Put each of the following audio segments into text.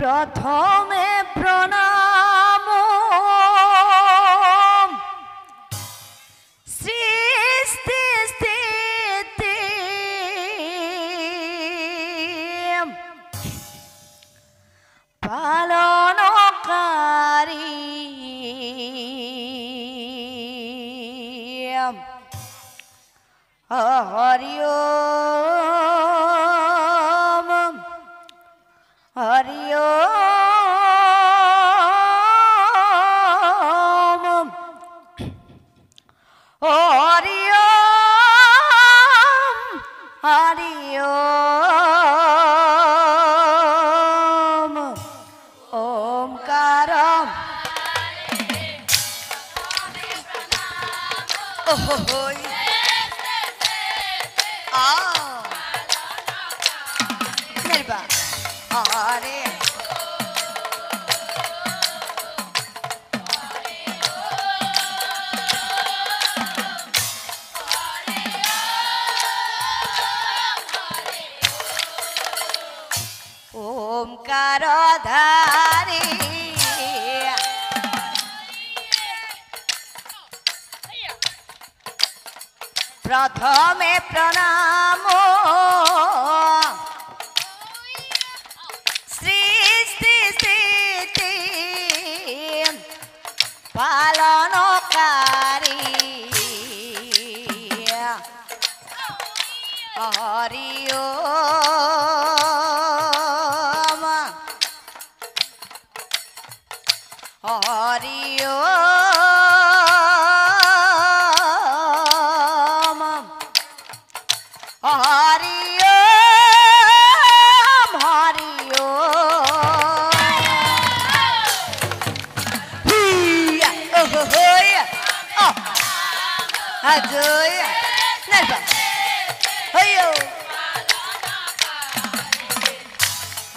प्रथमे प्रणाम सृष्टि स्थिति पालनकारी हरि ओम हरि ओम हरि ओम हरि ओम ओमकार अरे ओमकार धारी प्रथमे प्रणाम सृष्टि स्थिति पालनकारी हरि ओम हरि ओम हरि ओम हरि ओम हिया ओहोया अजोया नरबा हयो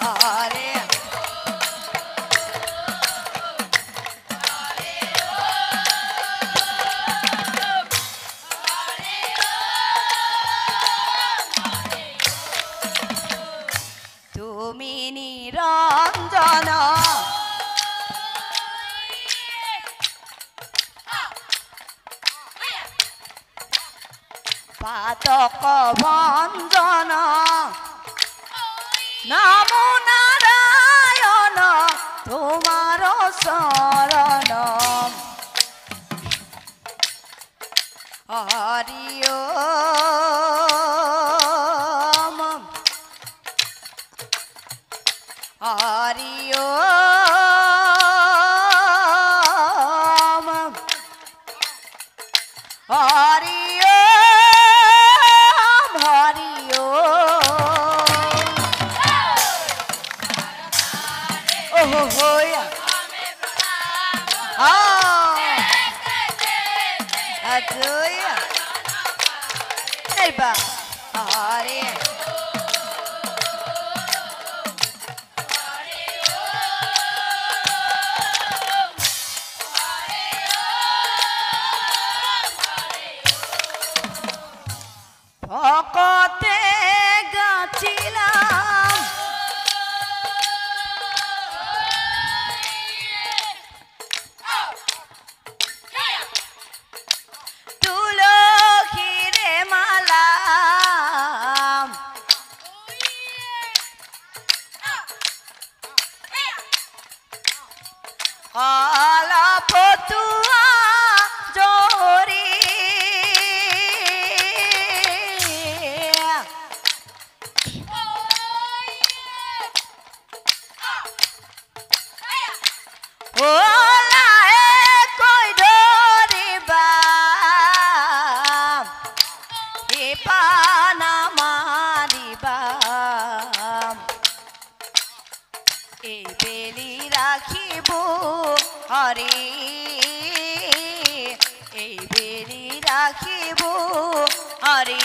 अरे তুমি নিরঞ্জন পাতক ভঞ্জন নমো নারায়ণ তোমার শরণ হরি ওম हरि ओम हरि ओम हरि ओम ओहो होया अजोया नरबा हरे ভকতে গাছিলাম তুলসীরে মালা কলা পটুয়া জহরি बेली राखिब हरे बेली राखिब हरे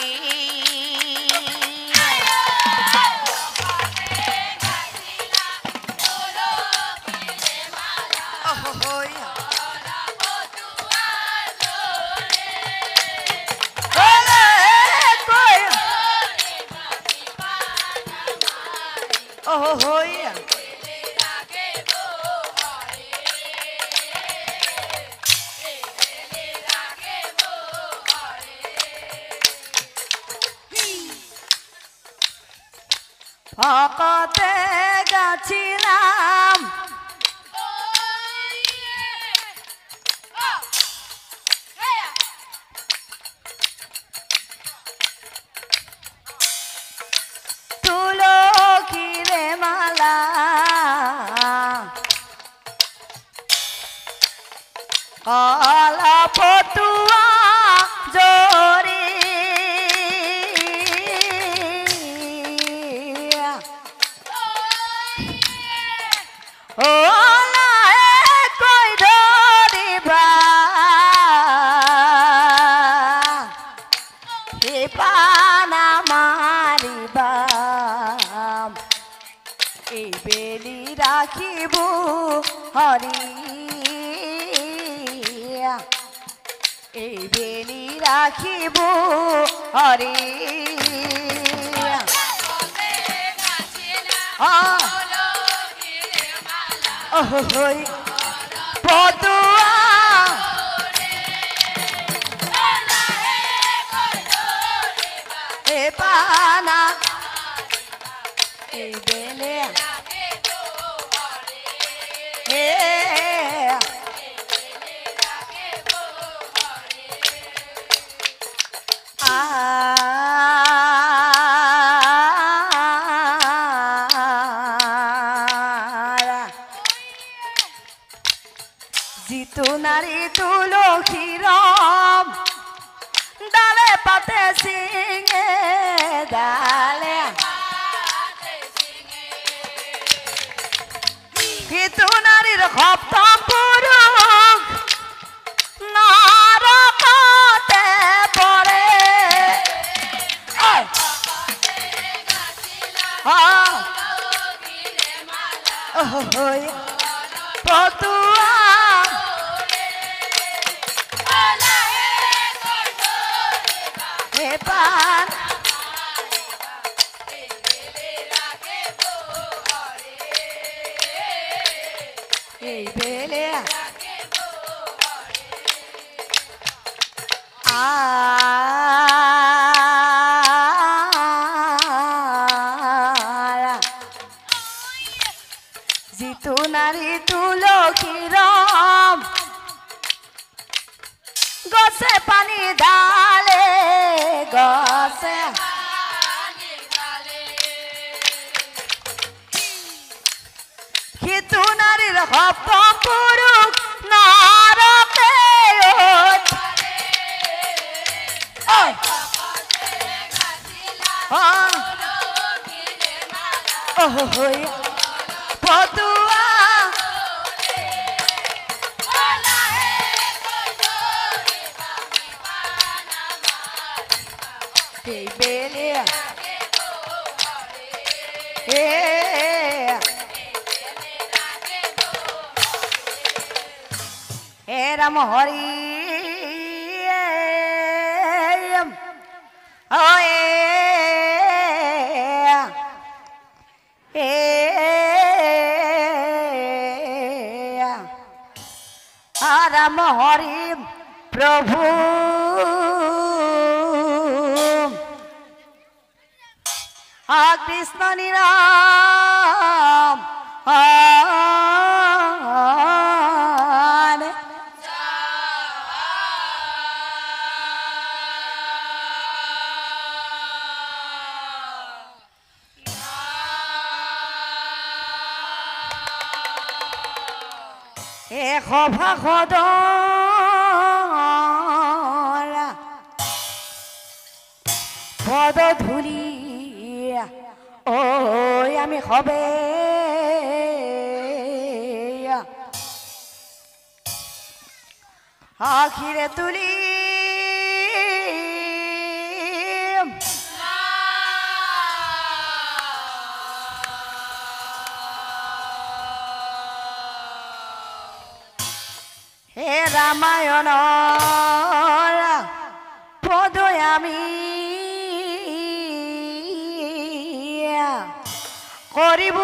ভকতে গাছিলাম তুলসীরে মালা কলা পটুয়া জরি কই ধরিবা পানা মারিবা এই বেলি রাখিব হরি এই বেলি রাখিব হরি পটুয়া এ পানা এই বেলে জিতু নারী তুলসীরম ডালে পাতে সিঙে ডালে জিতু নারীর সপ্তম পুরুষ নরকতে পড়ে পটুয়া পান এই বেলে জিতু নারী তুলসীরম গছে পানি ঢালে গছে জিতু নারীর সপ্তম পুরুষ নরকে পটুয়া এই বেলে হে রাম হরি রাম হরি প্রভু কৃষ্ণ নিরাম এ সভা সদ পদ ধুলি ওই আমি হবে আখিরে তুলি হে রামায়ণ পদ আমি করিব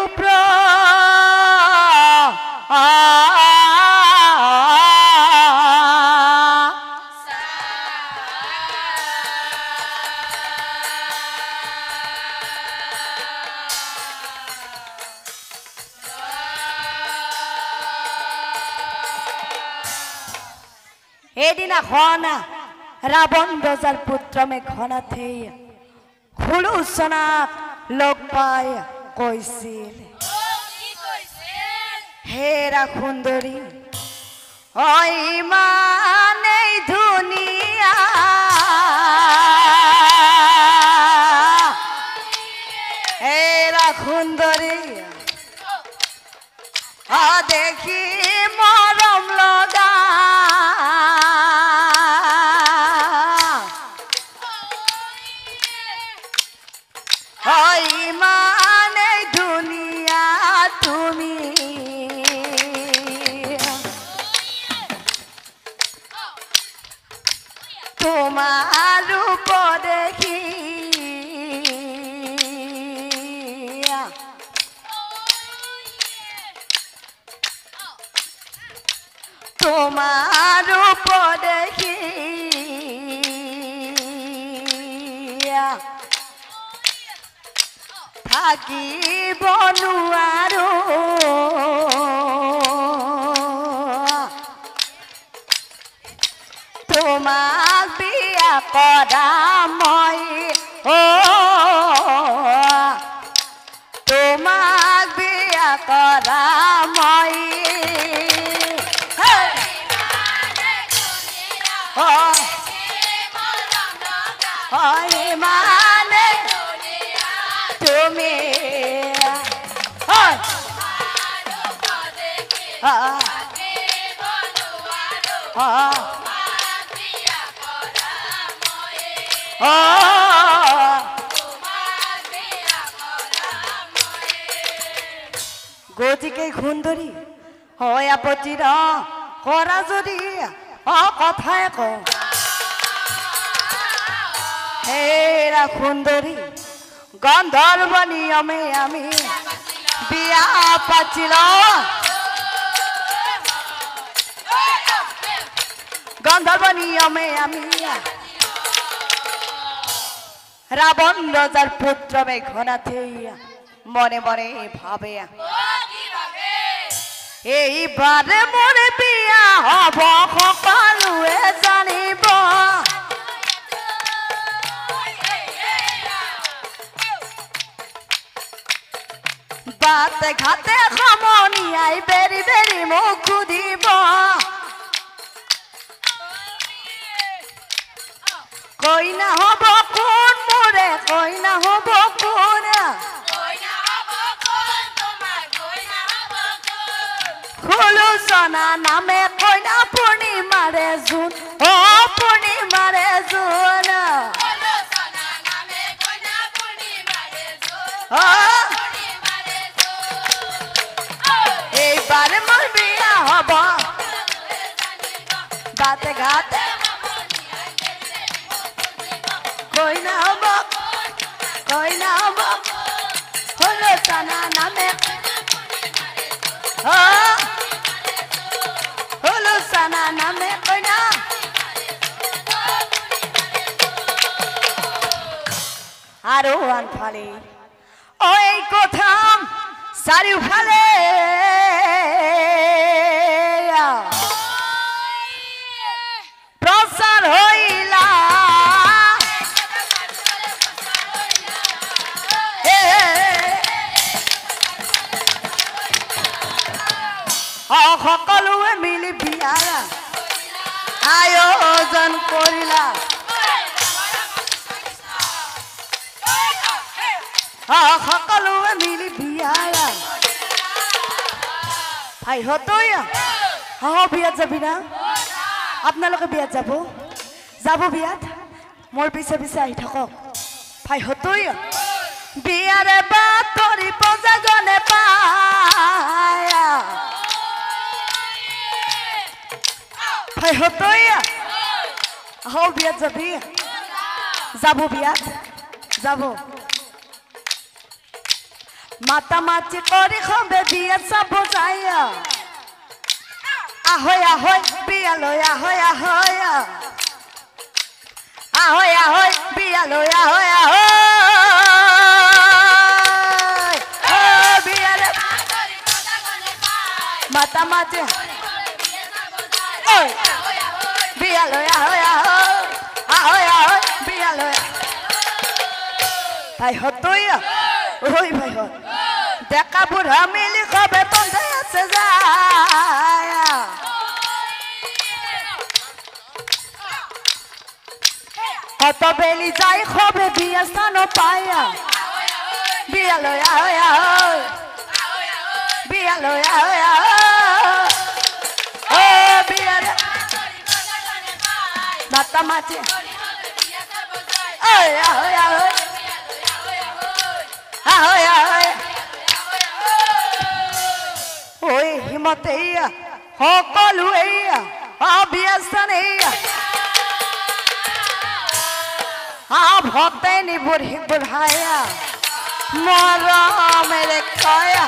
এদিনাখন ৰাৱণ ৰজাৰ পুত্ৰ মেঘনাথে সুলোচনাক লগ পাই কৈছিল, হেৰা সুন্দৰী ইমানেই ধুনীয়া হেৰা সুন্দৰী দেখি মৰম লগা ইমানেই ধুনীয়া তুমি তোমাৰ ৰূপ দেখি তোমাৰ ৰূপ দেখি থাকিব নোৱাৰো তোমাক বিয়া কৰা মই তোমাক বিয়া কৰা মই মানে তুমি গতিকে সুন্দৰী হয় আপত্তিৰ কৰা যদি কথাই কওঁ হেৰা সুন্দৰী গন্ধৰ্ব নিয়মে আমি বিয়া পাতিল গন্ধৰ্ব নিয়মে আমি ৰাৱণ ৰজাৰ পুত্ৰ মেঘনাথে মনে মনে ভাবে এইবাৰে মোৰ বিয়া হব সকলোৱে জানিব বাতে ঘাটে সমনীয়াই বেৰি বেৰি মোক সুধিব কইনা হব কোন মোৰে কইনা হব কোন সুলোচনা নামে কইনা পূৰ্ণিমাৰে জোন পূৰ্ণিমাৰে জোন এইবাৰ মোৰ বিয়া হব বাতে ঘাটে কইনা হব সুলোচনা নামে সুলোচনা নামে কইনা আৰু আনফালে ওই কথা চাৰিওফালে প্ৰচাৰ হইলা সকলোৱে মিলি বিয়াৰ আয়োজন কৰিলা সকলোৱে মিলি বিয়াৰ ভাইহঁতই বিয়াত যাবি না আপোনালোকে বিয়াত যাব বিয়াত মোৰ পিছে পিছে আহি থাকক ভাইহঁতই বিয়াৰে বাতৰি প্ৰজাজনে পায় ভাইহঁতই বিয়াত যাবি যাব বিয়াত যাব মাতামাতি কৰি সবে বিয়া চাব যায় আহৈ আহৈ বিয়ালৈ আহৈ আহৈ আহৈ আহৈ বিয়ালৈ আহৈ আহৈ বিয়াৰে মাতামাতি বিয়ালৈ আহৈ আহৈ আহৈ আহৈ বিয়ালৈ ভাইহঁত তই ঐ ভাইহঁত ডেকা বুঢ়া মিলি খবে তন্ধাই আছে যায় কত বেলি যাই খবে বিয়া স্থান পায়া বিয়ালৈ আহৈ আহৈ বিয়ালৈ আহৈ আহৈ ও বিয়ালৈ মাতা মাতি আহৈ আহৈ আহৈ আহৈ আহৈ ঐ হিমতে এইয়া সকলো এইয়া বিয়া স্থান এইয়া ভক্তে নি বুঢ়ী বুঢ়ায়া মৰমেৰে কয়া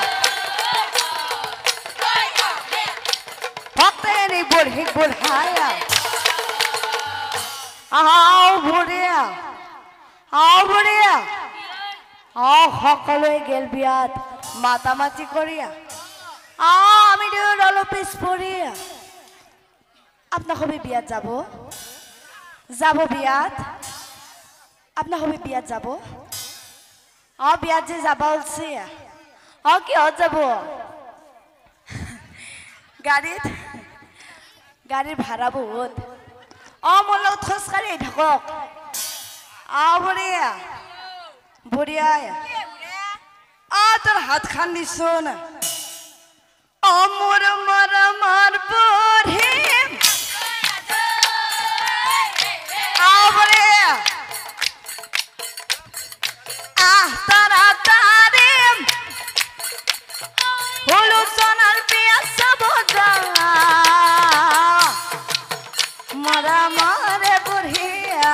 ভক্তে নি বুঢ়ী বুঢ়ায়া বুঢ়ীয়া বুঢ়ীয়া সকলোৱে গেল বিয়াত মাতা মাতি কৰিয়া আমি দুয়ো অলপ পিছ পৰিয়া আপোনাৰ সবে বিয়াত যাব যাব বিয়াত আপনার হবে বিয়াত যাব বিয়াত যে যাবা হচ্ছে কিহত যাব গাড়ীর ভাড়া বহুত মোর লগত খোজকাঢ়ি থাকক বুঢ়িয়া বুঢ়িয়াই তোর হাত খান দিছোন মোর মরমার বুঢ়ী বুঢ়িয়া তাড়াতাড়ি হলু সোনার বিয়া সব মরা মারে বুঢ়িয়া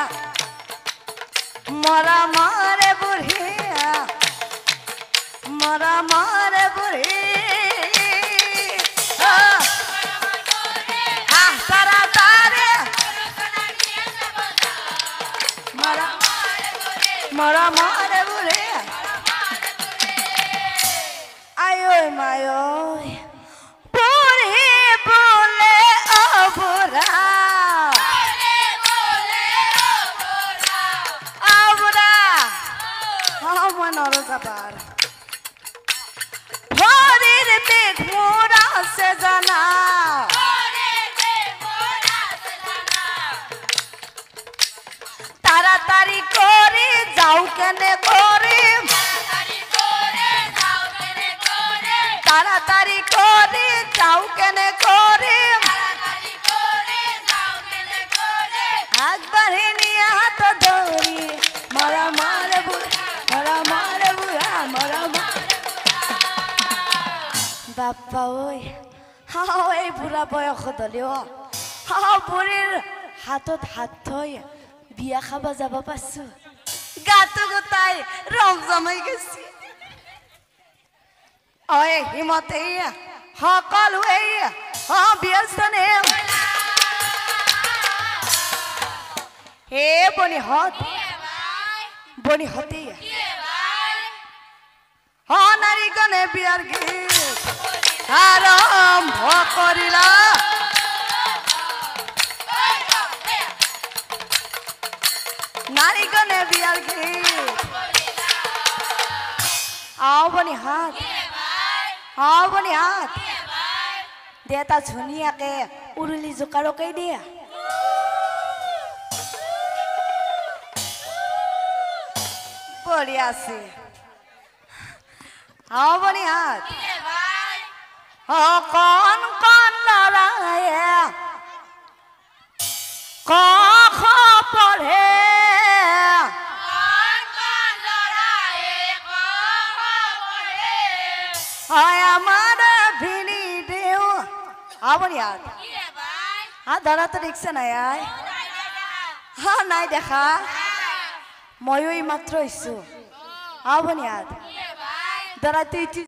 মরা মারে বুঢ়িয়া মরা মারে বুঢ়ী তাড়াতাড়ি মরা মরা মারে বুঢ়ী আয় মায় বুঢ়ী বোলে বুঢ়া মই নৰো যাবাৰ ভৰিৰ পেট মোৰ আছে জানা তাড়াতাড়ি কৰি যাও কেনে কৰিম তাড়াতাড়ি কৰি যাও কেনে কৰিম আগবাঢ়ি নিয়া হাত ধৰি মৰা মাৰে বুঢ়া মৰা মাৰে বুঢ়া মৰা বাপ্পা ঐ এই বুঢ়া বয়সত হলেও বুঢ়ীৰ হাতত হাত থৈ বিয়া খাব যাব পাৰছো গাটো গোটাই ৰং জমাই গৈছে হিমতে সকলোৱে ব্যস্তনে হে বনিহতে নাৰীকণে বিয়াৰ গীত আৰম্ভ কৰিলা নাৰীকণে বিয়াৰ গীত বনিহাত বনিহাত দে এটা ধুনীয়াকে উৰুলি জোকাৰকেই দিয়া বঢ়িয়া আছে বনিহাত কণ কণ লৰায়ে ক খ পঢ়ে আমার ভিনি দেও বনিহাত ধরা তো দেখছে নাই নাই দেখা ময়ো এই মাত্র হইছো বনিহাত ধরা তুই